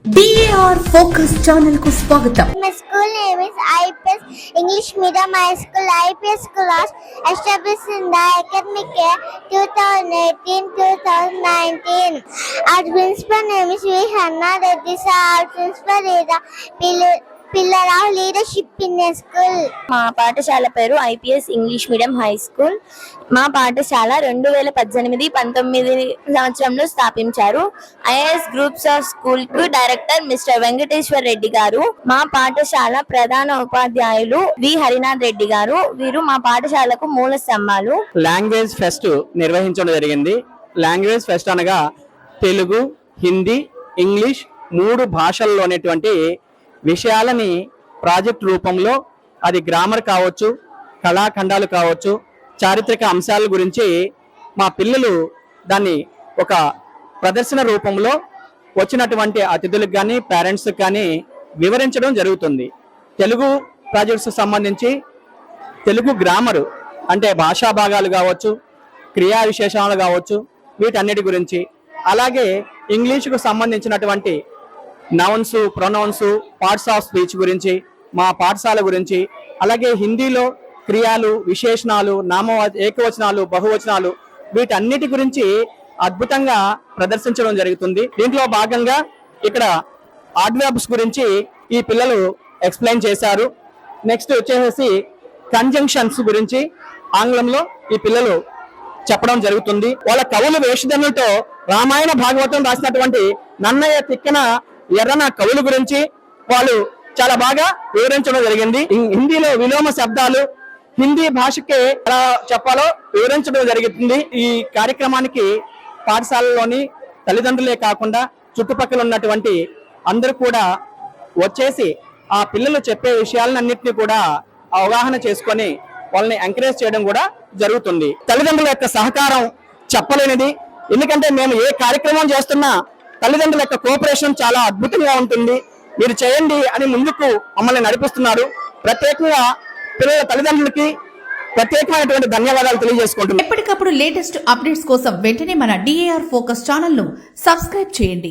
DAR Focus channel ku swagatam. My school name is IPS English Medium High School. IPS class established in the academic year 2018-2019. Our principal name is V. Hanna Reddy. Our principal is the pillar of leadership in a school. మా పాఠశాల పేరు IPS English medium high school. మా పాఠశాల 2018-19 సంవత్సరంలో స్థాపించారు. IAS groups of school కు director mister Venkateshwar Reddy గారు. మా పాఠశాల ప్రధాన ఉపాధ్యాయులు వి హరినాథ్ రెడ్డి గారు. వీరు మా పాఠశాలకు మూల స్తంభాలు. లాంగ్వేజ్ ఫెస్ట్ నిర్వహించడం జరిగింది. లాంగ్వేజ్ ఫెస్ట్ అనగా తెలుగు, హిందీ, ఇంగ్లీష్ 3 భాషల్లోనేటువంటి విషయాలని ప్రాజెక్ట్ రూపంలో, అది గ్రామర్ కావచ్చు, కళాఖండాలు కావచ్చు, చారిత్రక అంశాల గురించి మా పిల్లలు దాన్ని ఒక ప్రదర్శన రూపంలో వచ్చినటువంటి అతిథులకు కానీ పేరెంట్స్కి కానీ వివరించడం జరుగుతుంది. తెలుగు ప్రాజెక్ట్స్ సంబంధించి తెలుగు గ్రామరు అంటే భాషా భాగాలు కావచ్చు, క్రియా విశేషణాలు కావచ్చు, వీటన్నిటి గురించి, అలాగే ఇంగ్లీష్కు సంబంధించినటువంటి nouns, pronouns, parts of speech గురించి మా పాఠశాల గురించి, అలాగే హిందీలో క్రియాలు, విశేషణాలు, ఏకవచనాలు, బహువచనాలు, వీటన్నిటి గురించి అద్భుతంగా ప్రదర్శించడం జరుగుతుంది. దీంట్లో భాగంగా ఇక్కడ ఆడ్వర్బ్స్ గురించి ఈ పిల్లలు ఎక్స్ప్లెయిన్ చేశారు. నెక్స్ట్ వచ్చేసి కంజంక్షన్స్ గురించి ఆంగ్లంలో ఈ పిల్లలు చెప్పడం జరుగుతుంది. వాళ్ళ కవుల వేషధనులతో రామాయణ భాగవతం రాసినటువంటి నన్నయ్య తిక్కన ఎర్రన కవుల గురించి వాళ్ళు చాలా బాగా వివరించడం జరిగింది. హిందీలో విలోమ శబ్దాలు, హిందీ భాషకి ఎలా చెప్పాలో వివరించడం జరుగుతుంది. ఈ కార్యక్రమానికి పాఠశాలలోని తల్లిదండ్రులే కాకుండా చుట్టుపక్కల ఉన్నటువంటి అందరూ కూడా వచ్చేసి ఆ పిల్లలు చెప్పే విషయాలన్నింటినీ కూడా అవగాహన చేసుకొని వాళ్ళని ఎంకరేజ్ చేయడం కూడా జరుగుతుంది. తల్లిదండ్రుల యొక్క సహకారం చెప్పలేనిది. ఎందుకంటే మేము ఏ కార్యక్రమం చేస్తున్నా తల్లిదండ్రుల యొక్క కోఆపరేషన్ చాలా అద్భుతంగా ఉంటుంది. మీరు చేయండి అని ముందుకు మమ్మల్ని నడిపిస్తున్నారు. ప్రత్యేకంగా పిల్లల తల్లిదండ్రులకి ప్రత్యేకమైనటువంటి ధన్యవాదాలు తెలియజేసుకుంటున్నాను. ఎప్పటికప్పుడు లేటెస్ట్ అప్డేట్స్ కోసం వెంటనే మన DAR Focus ఛానల్ ను సబ్స్క్రైబ్ చేయండి.